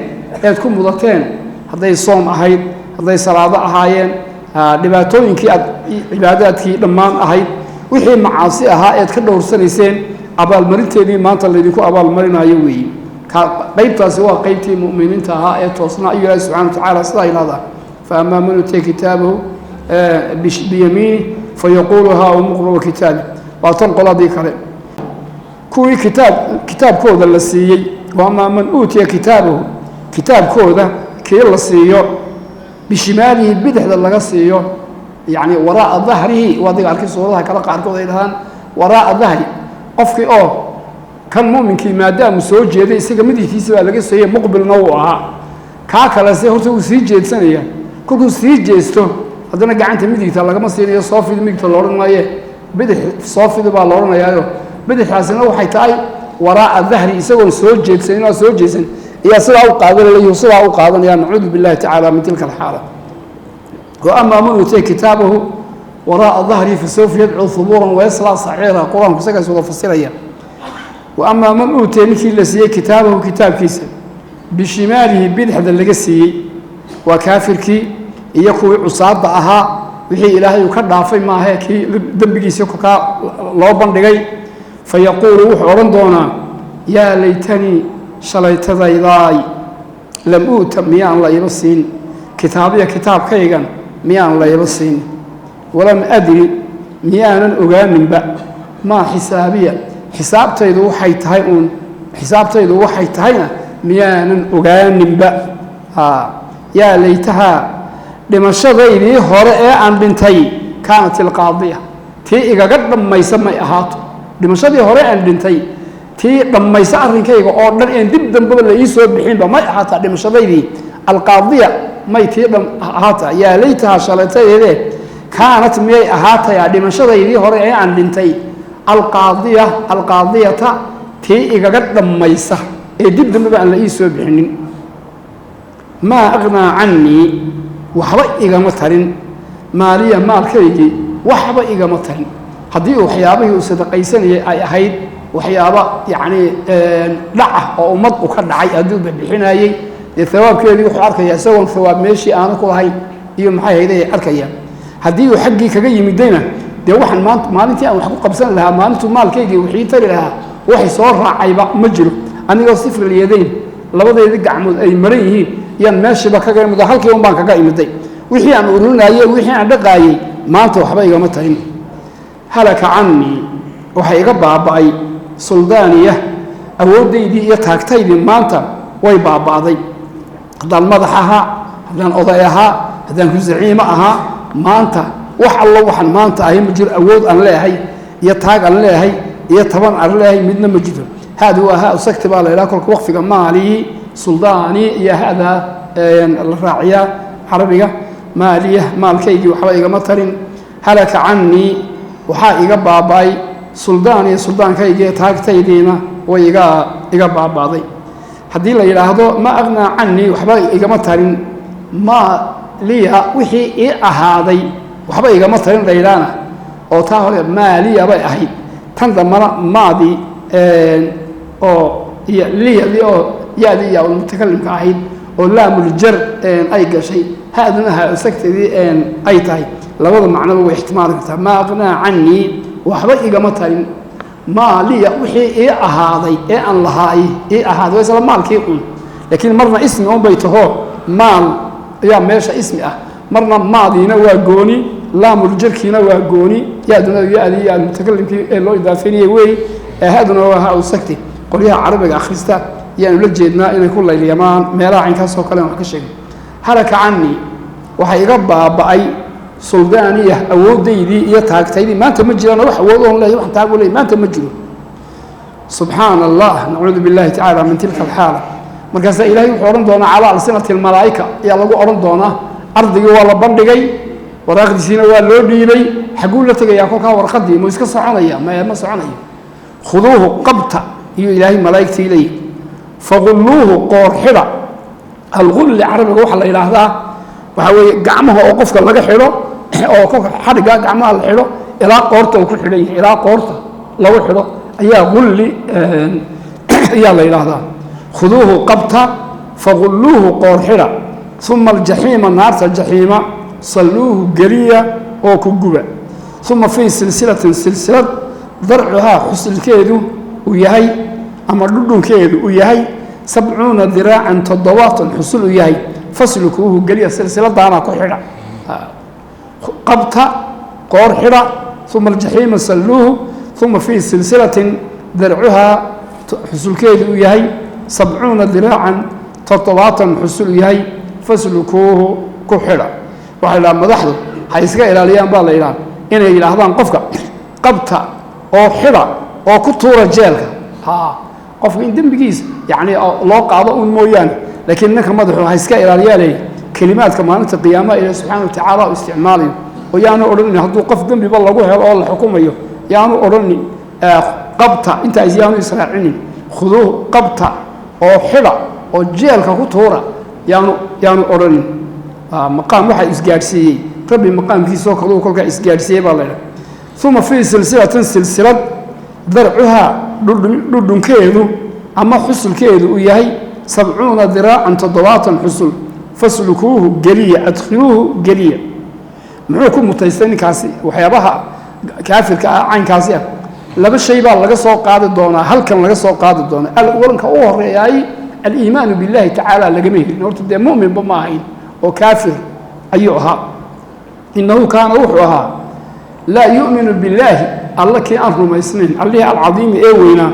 eed ku mudateen hadday soom ahayd hadday salaado ahaayeen dhibaatooyinkii aad cibaadaadkii dhammaan ahayd wixii macaasi ahaa eed ka dhowrsanayseen abaalmarinteedii maanta laydinku abaalmarinayo weeye qaybtaasi waa qaybtii mu'miniinta ahaa ee toosnaa iyo ilaahi subxana watacaala sidaa yidhahdaa faamaa man utiya kitaabahu biyamiinih fayaquulu haa umuqra'u kitaabi waa tan qoladii kale kuwii kitaabkooda la siiyey waamaa man uutiya kitaabahu kitaabkooda kii la siiyo bishimaalihi bidixda laga siiyo yacni waraa'a dahrihi waa adiga arkay suuradaha kale qaarkood ay dhahaan waraa'a dahri qofkii oo kan mu'minkii maadaamu soo jeeday isaga midigtiisa baa laga sooyey muqbilna uu ahaa kaa kalese horta wuu sii jeedsanaya kolkuu sii jeesto haddana gacanta midigta lagama siinayo soofidi midigta loodhan maaye bidix soofidi baa loodhanayaayo bidixdaasina waxay tahay waraa'a dahri isagoon soo jeedsanin oo soo jeedsan ayaa sidaa u qaadanaya sidaa u qaadanaya nacuudu billahi tacaala min tilka alxaala وأما من أوتي كتابه وراء ظهره فسوف يدعو ثبورا ويصلى سعيرا قرآن كسكس وفصيليا وأما من أوتي نكي لسي كتابه كتاب كيسا بشماله بدحد اللقسي وكافر كي يكوي عصاب أها وحي إلهي يكرر في ما هيك دبقي سيكوكا لوبان دقي فيقول روح ورندونا يا ليتني شليت ذاي لم أوت ميان لا يبصين كتابي كتاب كيغان ميان لا يبصين ولم أدري miyaanan ogaaninba maa xisaabiya xisaabtaydu waxay tahay uun xisaabtaydu waxay tahayna miyaanan ogaaninba yaa laytahaa dhimashadaydii hore ee aan dhintay kaanat ilqaadiya tii igaga dhammaysa may ahaato dhimashadii hore aan dhintay tii dhammaysa arrinkayga oo dhan een dib dambaba la ii soo bixinba may ahaataa dhimashadaydii alqaadiya may tii ahaataa yaa laytahaa shalaytadeedee kaanat miyay ahaatayaa dhimashadaydii hore ee aan dhintay alqaadiyata tii igaga dhammaysa ee dib dambaba aan la ii soo bixinin maa aqnaa cannii waxba igama tarin maaliya maalkaygii waxba igama tarin haddii waxyaabihii uu sadaqaysanayay ay ahayd waxyaaba yacni dhaca oo ummad u ka dhacay haddii uu bixinayey dee hawaabkeedii wuxuu arkayaa isagoon hawaab meeshii aanu ku lahayn iyo maxay hayday arkayaan haddii uu xaggii kaga yimidayna dee waxaan maanta maalintii aan wax ku qabsan lahaa maalintuu maalkaygii wixii tari lahaa waxay soo raacayba ma jiro anigoo sifril yadayn labadeedii gacmood ay maran yihiin yaan meeshiiba kaga imid halkii un baan kaga imiday wixii aan ururinayey wixii aan dhaqaayey maanta waxba igama tarin halaka cannii waxay iga baaba'ay suldaaniya awooddaydii iyo taagtaydii maanta way baaba'day haddaan madax ahaa haddaan oday ahaa haddaan ku zaciimo ahaa maanta wax allo waxaan maanta ahay ma jiro awood aan leeyahay iyo taag aan leeyahay iyo taban aan leeyahay midna ma jiro haada waa haa usagti baa la idhaha kolka waqfiga maalii suldaani iyo haadaa la raaciyaa carabiga maaliya maalkaygii waxba igama tarin halaka cannii waxaa iga baaba'ay suldaaniya suldaankaygii taagtaydiina way iga baaba'day haddii la yidhaahdo ma aqnaa cannii waxba igama tarin maa liya wixii ii ahaaday waxba igama tarin la yidhaahna oo taa hore maaliya bay ahayd tan dambana maadii oo iyo liyadii oo yaadii yaa mutakalimka ahayd oo laamuljar ay gashay haaduna ha sagtadii ay tahay labada macnoba way ixtimaali kartaa maa aqnaa cannii waxba igama tarin maa liya wixii ii ahaaday ee aan lahaay ii ahaaday waa isla maalkii un laakiin marna ismi un bay taho maal ayaa meesha ismi ah marna maadiina waa gooni laamuljarkiina waa gooni yaaduna yaadii yaa mutakalimkii ee loo idaafeynayay weey haaduna waa ha sagti qolyaha carabiga akhrista yaanu la jeednaa inay ku layliyamaan meelaha caynkaasoo kale wax ka sheegay halaka cannii waxay iga baaba'ay suldaaniya awooddaydii iyo taagtaydii maanta ma jiraan wax awood oon leeyahay wax taag u leeyahay maanta ma jiro subxaana allah nacuudu billahi tacaala min tilka alxaala markaasaa ilaahay wuxuu odhan doonaa calaa alsinati almalaa'ika ayaa lagu odhan doonaa ardigii waa la bandhigay waraaqdiisiina waa loo dhiibay xagguu la tegayaa kolkaa warqadii mu iska soconaya ma soconayo khuduuhu qabta iyo ilaahay malaa'igtii leeyihi fagulluuhu qoor xidha algulli carabiga waxaa la yidhaahdaa waxaa weeye gacmaha oo qofka laga xidho oo kolka xadhigga gacmaha la xidho ilaa qoorta uu ku xidhan yahay ilaa qoorta lagu xidho ayaa gulli ayaa la yidhaahdaa khuduuhu qabta fagulluuhu qoor xidha uma aljaxiima naarta jaxiima salluuhu geliya oo ku guba uma fii silsilatin silsilad darcuhaa xusilkeedu uu yahay ama dhudhunkeedu uu yahay 70 diraacan 7 xusul uu yahay faslukuuhu geliya silsiladaana ku xidha qabta qoor xidha uma aljaxiima salluuhu uma fii silsilatin darcuhaa xusulkeedu uu yahay 70 diraacan 7 xusul uu yahay faslukuuhu ku xidha waxaa yidhaha madaxdu hay iska ilaaliyaan baa la yidhaha inay yidhaahdaan qofka qabta oo xidha oo ku tuura jeelka qofka in dembigiisa yacni loo qaado un mooyaane laakiin ninka madaxu ha iska ilaaliyaa leeyahy kelimaadka maalinta qiyaamaha ilaahi subxaana wa tacaala u isticmaalayo oo yaanu odhanin hadduu qof dembiba lagu helo oo la xukumayo yaanu odhanin qabta intaas yaanu israacinin khuduuhu qabta oo xidha oo jeelka ku tuura yaanu odhanin maqaam waxaa isgaadhsiiyey rabbi maqaamkiisoo kaluu kolkaa isgaadhsiiyey baa la yidhaha uma fii silsilatin silsilad darcuhaa dhudhunkeedu ama xusulkeedu uu yahay 70 diraacan 7 xusul faslukuuhu geliya adkhiluuhu geliya muxuu ku mutaystay ninkaasi waxyaabaha kaafirka ah caynkaasi ah laba shay baa laga soo qaadi doonaa halkan laga soo qaadi doonaa alwalanka u horeeyay aliimaanu billahi tacaala lagama helin horta dee mu'minba ma ahayn oo kaafir ayuu ahaa innahu kaana wuxuu ahaa لا يؤمن بالله الله كي أن رميسنين الله العظيم إيوينا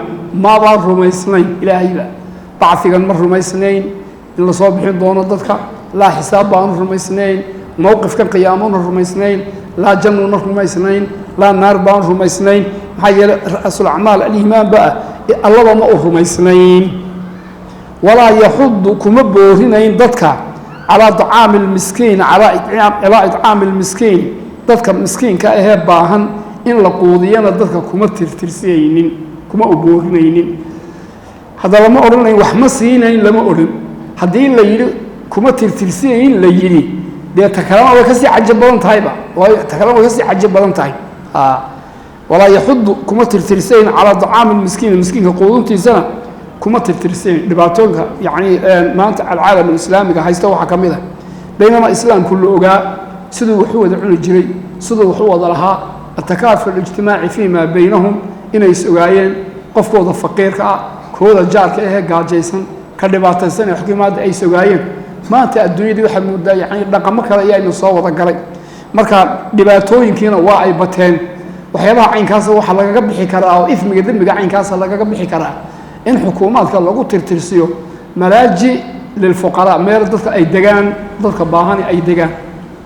ما بان رميسنين إلهي لا بعثيقا من رميسنين إلا صابحين دون الضدك لا حساب بان رميسنين موقف كان قيامون رميسنين لا جنة رميسنين لا نار بان رميسنين هاي رأس الأعمال الإيمان بقى الله ما رميسنين ولا يحض كمبوهنين ضدك على طعام المسكين على إطعام المسكين ضدك المسكين كأهب باهن إن لقوضينا ضدك كما ترترسيين كما أبوهنين هذا لما أرني وحمسينين لما أرن هذين ليلي كما ترترسيين ليلي ده تكلم وكسي عجب بدن تايبا تكلم وكسي عجب بدن تايب ولا يحض كما ترترسيين على طعام المسكين المسكين كقوضون سنة كما ترترسين دباتونها يعني ما أنت العالم الإسلامي هيستوى حكمه بينما الإسلام كله أجا سدوا وحوة عن الجري سدوا وحوة لها التكافل الاجتماعي فيما بينهم إن يسوعين قف كود الفقير كود الجار كإيه قاعد جيسن كدبات السنة حكومات أي سوعين ما أنت الدنيا دي واحد مدة يعني رقم كذا يعني صوت قري مركا دباتوين كنا واعي بتين وحيبها عين كاسة وحلا قبل حكرا أو إثم قدم عين كاسة لا قبل حكرا إن حكومات كان لقوا ترترسيو ملاجئ للفقراء مير ضدك أي دجان ضدك باهاني أي دجان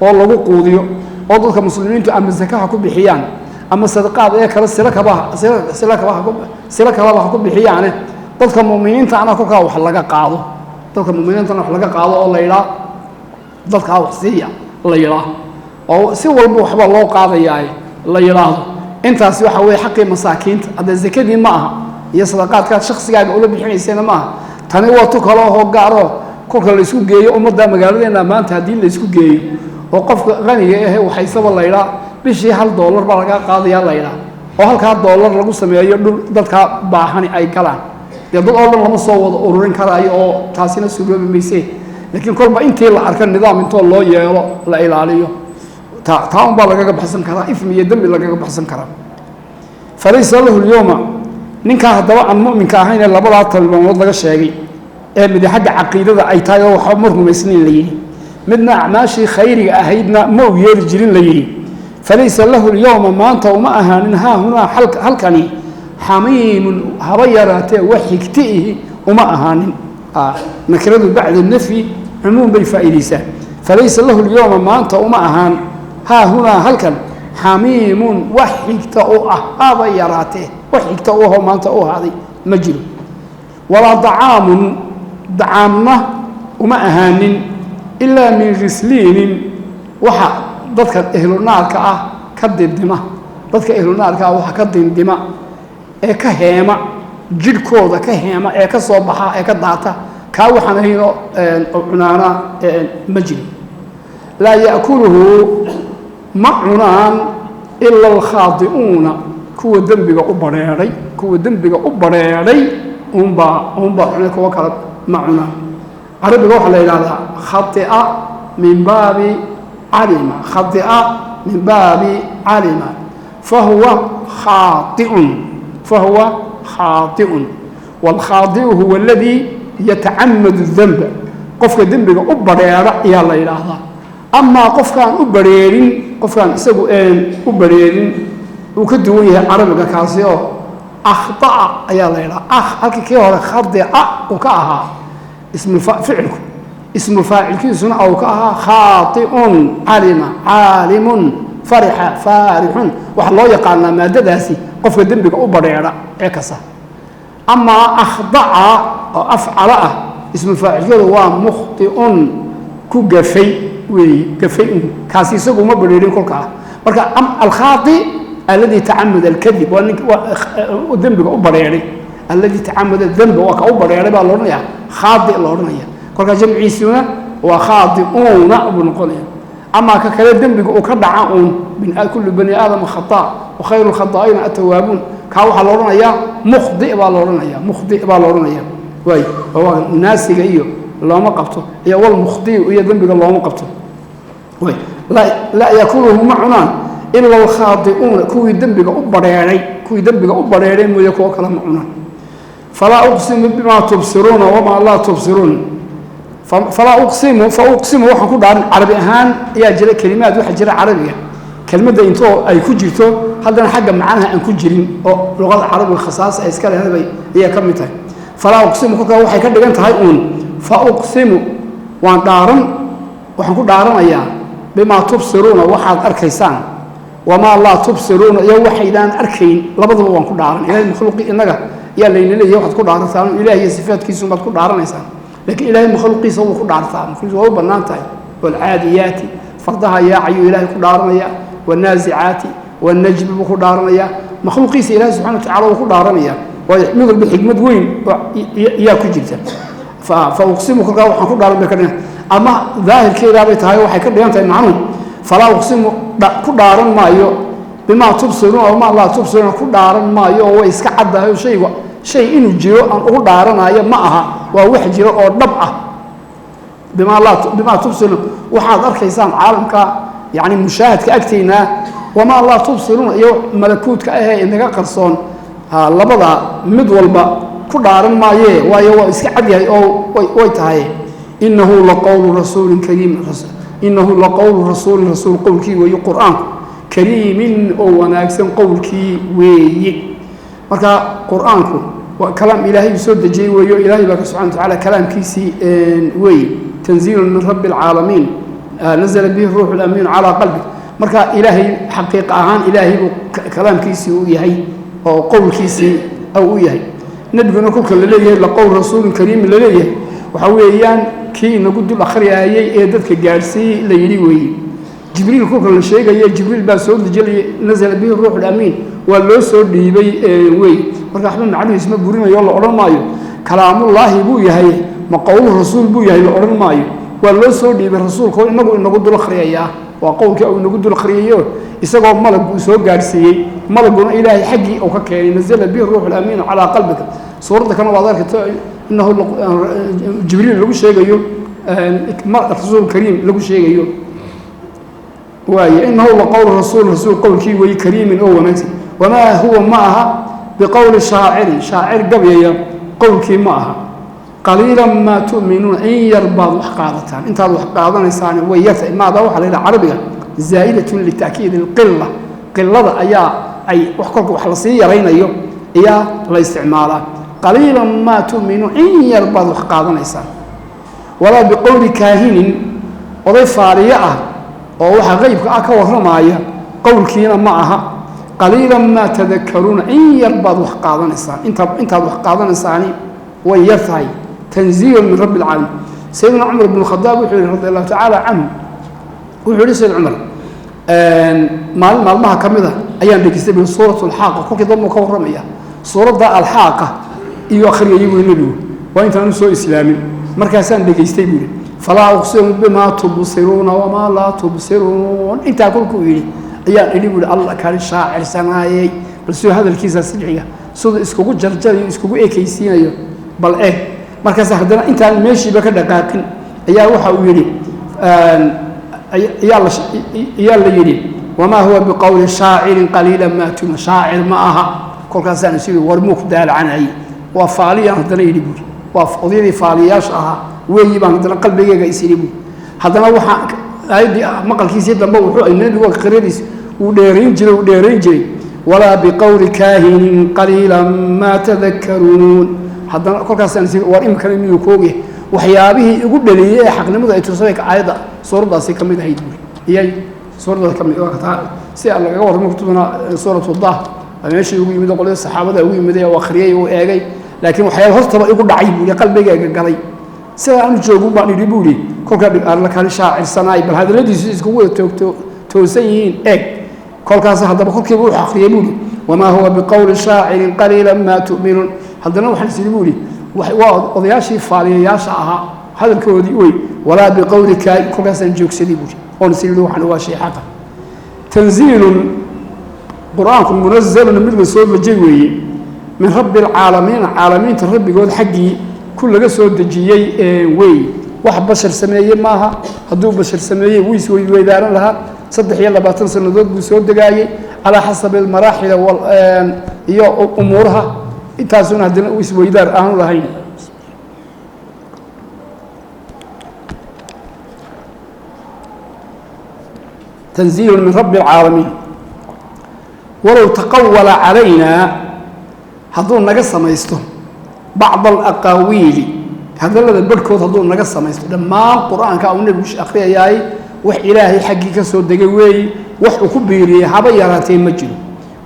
أو لقوا قوديو أو ضدك مسلمين تو أما الزكاة حكوا بحيان أما الصدقات إيه كلا سلك بها حكوا بحيان ضدك المؤمنين تانا كوكا وحلقة قاضو ضدك المؤمنين تانا وحلقة قاضو الله يلا ضدك عوصية الله يلا أو سوى البوحبة الله قاضي ياي الله يلا أنت سوى حوي حقي مساكين هذا الزكاة دي معها iyo sadaqaadka shakhsiga ula bixinaysayna ma tani waa tu kala oo gaaro kolka la isku geeyo umada magaaladeena maanta hadii la isku geeyo oo qofka qaniga ah waxay sabab leeyla bishii $1 baa laga qaadayaa leeyla oo halka $1 lagu sameeyo dadka baahan ay galaan dad oo dhan lama soo wada ururin karaayo oo taasina suuqoobi meesay laakiin kolba intii la arkan nidaam intoo loo yeelo la ilaaliyo taa baa laga baxsan karaa ifmiye dambi laga baxsan karaa falaysa lahu al-yawma ninka hadaba aan mu'minka ahayn labada talmood laga sheegay ee mid xagga aqeedada ay tahay oo waxa mar rumaysnayn la yiri midna acmaashi khayriga ahaydna ma u yeeri jirin la yiri falaysa lahu al-yawma ma anta uma ahaanin ha huna halkani حميم هبيرات وحكته وما أهان نكرد بعد النفي عموم بالفائدة فليس له اليوم ما أنت وما أهان ها هنا هلكن حميم وحكته هبيراته وحكته وهو ما أنت هذه مجل ولا دعامنا وما أهان إلا من غسلين وحا ضدك أهل النار كدد الدماء ضدك أهل النار وحا كدد الدماء ee ka heema jidhkooda ka heema ee ka soo baxa ee ka daata ka waxaan hayno cunaana majli la yaakuluhu ma'unan illa al-khadi'una kuwa dambiga u bareeray umba kuwa kala ma'una arabiga waxa la yiraahdaa khati'a min babi alima fahuwa خاطئ والخاطئ هو الذي يتعمد الذنب قفك ذنبك أبرير يا الله إله أما قفك أبريرين قفك سبوا أبريرين وكدويه عربك كاسيو أخطأ يا الله إله هلك كيف خاطئ وكاها اسم فعلك اسم فاعل كيسون أو كاها خاطئ عالم فرح فارح وحلو يقالنا ما دداسي قف دنبك أبريرا عكسه أما أخضع أو أفعل اسم فاعل هو مخطئ كجفي وجفي كاسيسه وما بريرين كل كا مركا الخاطئ الذي تعمد الكذب ودنبك أبريري الذي تعمد الذنب وكأبريري بالورنيا خاطئ الورنيا كل جمع سنة وخاطئون أبو نقولين أما ككلام ذنبك وكدعاء من كل بني آدم خطاء وخير الخطائين التوابون كاوح لورنيا مخطئ بالورنيا واي هو الناس يجيو الله ما قبته هي والمخطئ وهي ذنبك الله ما قبته واي لا يكونه معنا إلا الخاطئون كوي ذنبك أبريري ويكون كلام معنا فلا أقسم بما تبصرون وما لا تبصرون فلا أقسم وحكود عن عربي أهان يا جرى كلمات واحد جرى عربية كلمة أنتو أي كجرتو هذا حاجة معناها أن كجرين أو لغة العرب الخصاص إسكال هذا هي كمتها فلا أقسم كذا وحي كده أنت هايون فأقسم وأن دارن وحنقول دارن أيام بما تبصرون واحد أركيسان وما الله تبصرون يا وحيدان أركين لبضوا وأنقول دارن إلى المخلوق إنك يا اللي إليه واحد كل دارن ثاني إلهي صفات كيسون ما تقول دارن إنسان لكن إلهي مخلوق يسوي كل دارن ثاني كل هو بنانته والعاديات فرضها يا عيو إلهي كل دارن يا والنازعات والنجم كل دارن يا مخلوق يس إلهي سبحانه وتعالى كل دارن يا ويحمل بالحكمة وين يا كجلته فأقسم كذا وحنقول دارن بكرنا أما ظاهر كذا بيتهاي وحي كده أنت معلوم فلا أقسم كل دارن ما يو بما تبصرون أو ما الله تبصرون كل دارن ما يو ويسكعد هذا شيء إنه جرو أن كل دارن هاي معها وواحد جرو أو نبعه بما تبصرون وحد أركيسان عالم يعني مشاهد كأكتينا وما الله تبصرون يو ملكوت كأيه إنك قرصون ها لبضع مدولبا كل دارن ما يه ويو إسكعد هاي أو ويتهاي إنه لقول رسول كريم إنه لقول رسول قولك وي قرآن كريم أو وناكسن قولك وي مركا قرآنك وكلام إلهي يسود جي ويو إلهي بك سبحانه وتعالى كلام كيسي وي تنزيل من رب العالمين نزل به الروح الأمين على قلبك مركا إلهي حقيقة عن إلهي كلام كيسي ويهي أو قول كيسي أو ويهي ندبنا كل لليه لقول رسول كريم لليه وحويان كي نقول الآخر يا دتك جالسي ليلي وي جبريل كوكل الشيء يا جبريل بسود جل نزل به الروح الأمين والله سود يبي وي مركب معلم اسمه بورينا يلا أورن مايو كلام الله بو يهي مقول الرسول بو يهي أورن مايو والله سود يبي الرسول كون نقول الآخر يا وقولك أو نقول الآخر يا يسقى ملك سود جالسي ملك إلهي حقي أو ككين نزل به الروح الأمين على قلبك صورتك كانوا بعضك إنه جبريل لو شيء جيو الرسول الكريم لو شيء جيو وهي إنه لقول رسول قول كي وي كريم أو ونسي وما هو معها بقول شاعر قبيا قول كي معها قليلا ما تؤمنون إن يربض وحقادتان أنت وحقادنا إنسان ويرت ما ضوح على العربية زائدة لتأكيد القلة قلة أي وحقك وحلصية رين يوم إياه الاستعمالات قليلا ما تؤمنون إن يربض وحقادنا إنسان ولا بقول كاهن وضيف عريعة أو حقيبك ورمايا قول كينا معها قليلا ما تذكرون إن يربض وحقادنا إنسان أنت وحقادنا إنساني ويرثعي تنزيل من رب العالمين سيدنا عمر بن الخطاب رضي الله تعالى عنه وحولي سيد عمر مالمها كمذا أيام بكستب من سورة الحاقة كل ضمه كورمية سورة الحاقة iyo akhriyo weynadu waa intaan soo islaamin markaasaan dhageystay buu fala uqsimu bima tubsiruna wama la tubsirun inta kulku yiri ayaa idhi buu Allah ka shaacir sanaayay bal soo hadalkiisa sidciga soo iskugu jarjarayo iskugu eekaysiinayo bal markaas hadana intaan meeshiiba ka dhaqaaqin ayaa waxa uu yiri ayaa la yiri wama huwa biqawli shaa'irin qalilan ma tum shaa'ir ma aha kolkaasaan sidii warmuuk daal canay وفعليا هذا يريبون وفضيلي فعلياش ويبان هذا قلبي يسيريبون هذا ما وح هيدي مقال كيسيد لما وحوا النبي وقريديس وديرين جري ولا بقول كاهن قليلا ما تذكرون هذا كل كاسان وإن كان من يكوجه وحيابه يقول لي حق نموذج يتصلك عادة صورة سيكمل هيدول هي صورة كم وقتها سأل الله مكتوبنا صورة الضحى ماشي يقول يمد قول الصحابة يقول يمد وآخرية وآجي لكن وحياة هرتبا يقول ضعيف يا قلبي قلي سواء أنا جوجو باني ريبولي كل كابل الله كان شاعر صناعي بل هذا الذي يسقوه توسين كل كاس هذا بكل كيبول آخرية يقولي وما هو بقول شاعر قليلا ما تؤمنون هذا نوع حديث يقولي وضياشي فالي ياشعها هذا الكودي وي ولا بقول كاي كل كاس نجوك سيديبولي ونسيلو عن واشي حقا تنزيل قرآن منزل من صوب الجوي من رب العالمين عالمين الرب يقول حقي كل جسود الجيي وي واحد بشر سماية معها هدوب بشر سماية ويسوي ويدار لها صدق يلا باتنسى النضوج بسود دقايق على حسب المراحل هي أمورها يتاسون هدنا ويسوي ويدار أهون لهين تنزيل من رب العالمين ولو تقول علينا هذول نقص ما يستو بعض الأقاويل هذا الذي بركوت هذول نقص ما يستو لما القرآن كأنه مش أخري ياي وح إلهي حقيقة سود دقوي وح كبيري حبيراتين مجد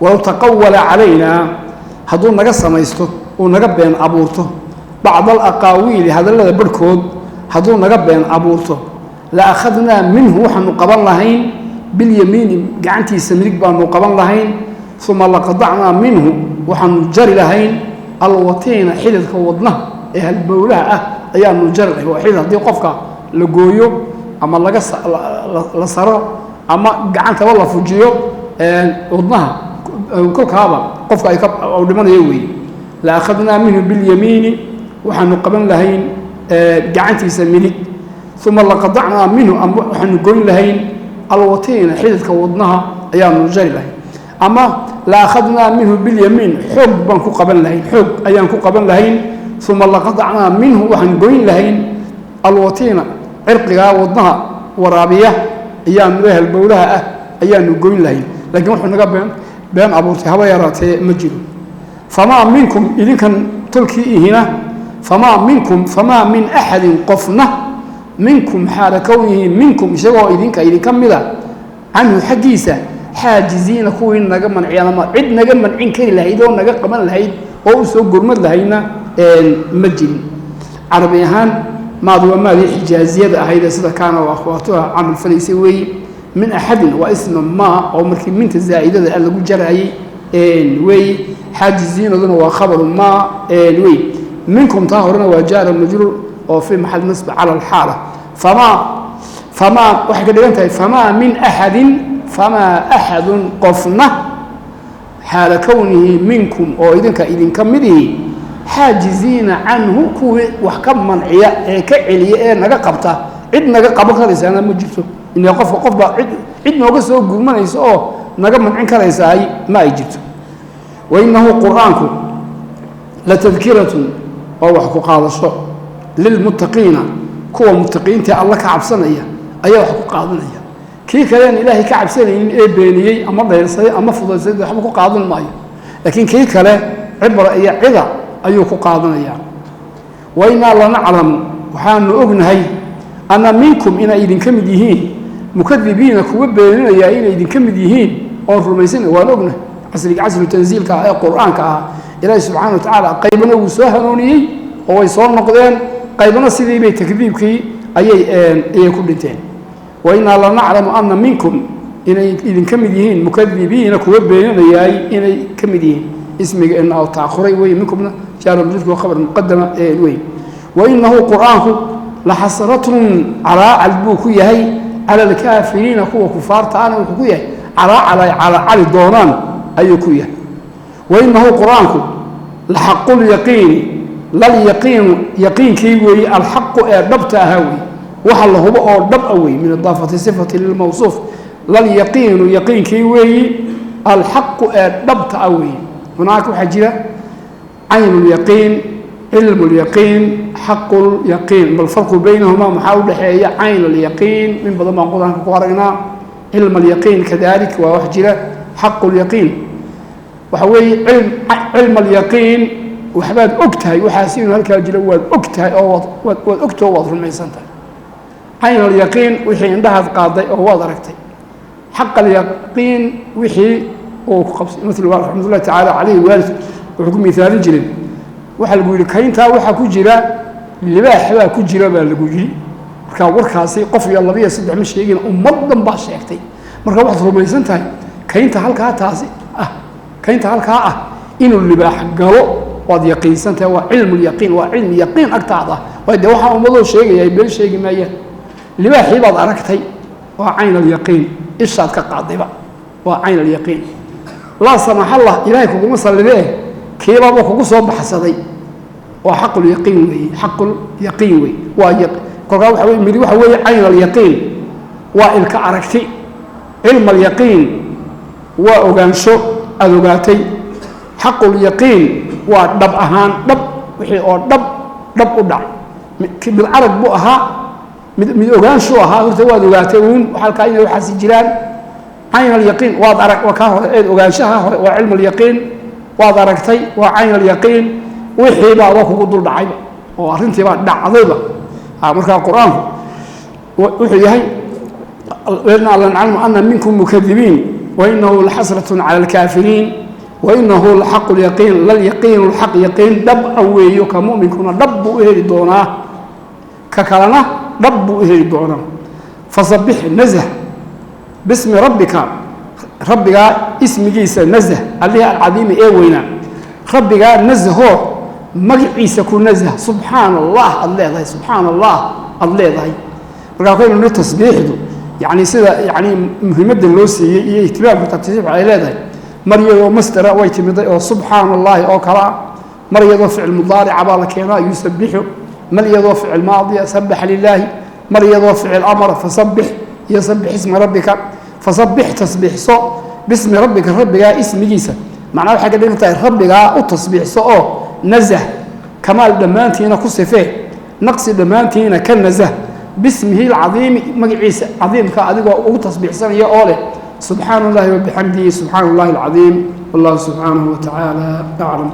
ولو تقول علينا هذول نقص ما يستو ونقبين أبورته بعض الأقاويل هذا الذي بركوت هذول نقبين أبورته لأخذنا منه وحن قبل لهين باليمين قعنتي سمريك بأنه قبل لهين ثم لقطعنا منه وحن جري لهين الوطين حيدك وضنه إيه البولاء أيام نجري وحيدة دي قفك لقويو أما لقص لصرا أما قعنت والله فجيو وضنها كوك هذا قفك أو لمن يوي لأخذنا منه باليمين وحن قبل لهين قعنتي سمريك ثم لقطعنا منه وحن قوي لهين الوطين حيدك وضنها أيام نجري لهين أما لا أخذنا منه باليمين حب بنكو قبل لهين حب أيانكو قبل لهين ثم لقطعنا منه وحنقوين لهين الوطين عرقها وضنها ورابية أيان له البولها أيان نقوين لهين لكن وحن نقبل بين أبوتي هوا يراتي مجد فما منكم إذن كان تلكي هنا فما من أحد قفنا منكم حال كونه منكم يسوى إذن كمذا عنه حقيسة حاجزين كوين نجمن عيانا عد نجمن عين كي لهيدون نجمن لهيد أو سوق جرمد لهينا مجد عربيهان ما ذو ما ذي حجازية هيدا سدا كانوا وأخواتها عمل فليسوي من أحد واسم ما أو مركب من الزائدة اللي جرعي وي حاجزين ذن وخبر ما وي منكم طاهرنا وجار المجرور أو في محل نصب على الحالة فما واحد قال فما من أحد فما أحد قفنا حال كونه منكم أو إذن كمده حاجزين عنه كوي وحكم منعيا كعليا نجا قبته عد نجا قبته لسنا مجلسه إن يقف عد نجا سوق من يسوع نجا منعين كريساي ما يجلسه وإنه قرآنكم لتذكرة أو حكوا قاضي الشر للمتقين كوا متقين تي الله كعبسنية أيه حكوا قاضنية كي كلام إلهي كعب سنين إيه بيني أما ضيرسي أما فضل سيد حبكوا قاضن ماي لكن كي كلام عبرة إيه عذا أيوكوا قاضن إياه وإنا الله نعلم وحان أغنهي أنا منكم إنا إذن كمديهين مكذبين كوا بيننا يا إنا إذن كمديهين أو فرميسين وأنا أغنه عسل تنزيل كآية قرآن إلهي سبحانه وتعالى قيبنا وسهلوني أو يصور نقدين قيبنا سيدي بي تكذيب كي أي كل تين وإنا لا نعلم أن منكم إذن كمديهين مكذبين كوا بيننا يا إنا كمديهين اسمك إنه تأخري وي منكم شارع مجلس وخبر مقدمة وي وإنه قرآن لحسرة على البوكية هي على الكافرين كوا كفار تعالى وكوية على الدوران أي كوية وإنه قرآن لحق اليقين لا اليقين يقين كيوي الحق دبت هاوي وحل هو دب أوي من إضافة صفة للموصوف لا اليقين يقين كيوي الحق دبت أوي هناك حاجة عين اليقين علم اليقين حق اليقين بالفرق بينهما محاولة هي عين اليقين من بدل ما نقول قرأنا علم اليقين كذلك وحجرة حق اليقين وحوي علم اليقين وحباد أكتهي وحاسين هالكاجل واد أكتهي أو أكتو واضح الميسانتا عين اليقين وحي عندها قاضي أو واضركتي حق اليقين وحي مثل رحمة الله تعالى عليه والد وحكم مثال جلد waxa lagu yiri kaynta waxa ku jira libaax baa ku jira baa lagu yiri marka warkaasi qof iyo laba iyo saddex ma sheegin ummadan baa sheegtay marka waxaad rumaysan tahay kaynta halka taasi kaynta halka inuu libaax galo wad yaqiinsan tahay waa cilmu yaqiin waa cilmi yaqiin agtaada wada waxa ummadu sheegayay beel sheegi maayeen libaaxii baad aragtay waa cayn yaqiin ishaad ka qaadiba waa cayn yaqiin la samaha allah ilaahay kugu salliday كيف أبوك قصوا بحسدي وحق اليقين وي حق اليقين وي واجب كل حوي مدي وحوي عين اليقين وإلك عرفتي علم اليقين وأوجانشو أذوقاتي حق اليقين ودب أهان دب وحي أو دب ودع بالعرب بوها مد أوجانشو ها وذوقاتي وحال كاين وحاسي جيران عين اليقين وأدرك وغاشها وعلم اليقين وأدركتي وعين اليقين وحيبا وكو دول دعيبا وأرنتي بعد دعيبا مركا القرآن وحيهي وإن الله نعلم أن منكم مكذبين وإنه لحسرة على الكافرين وإنه لحق اليقين لا اليقين الحق يقين دب أويو كمؤمن كنا دب إهل دونا ككلنا دب إهل دونا فصبح نزه باسم ربك ربك اسم جيس نزه اللي العظيم وينا ربك نزه مجلس كون نزه سبحان الله الله سبحان الله الله رغم إنه تسبيح يعني سيدا يعني مهمة اللوسي يهتمام بالتسبيح على هذا مريض مستر ويتمد سبحان الله أو كلا مريض فعل مضارع بالك هنا يسبحه مريض فعل ماضي سبح لله مريض فعل الأمر فسبح يسبح اسم ربك فسبح تسبيح صو باسم ربك ربك اسم جيسا معناه حاجة دي انت ربك التسبيح صو نزه كمال دمانتي هنا كسفه نقص دمانتي هنا كالنزه باسمه العظيم مجلس عظيم كأديك وتصبح سنة يا أوله سبحان الله وبحمده سبحان الله العظيم والله سبحانه وتعالى أعلم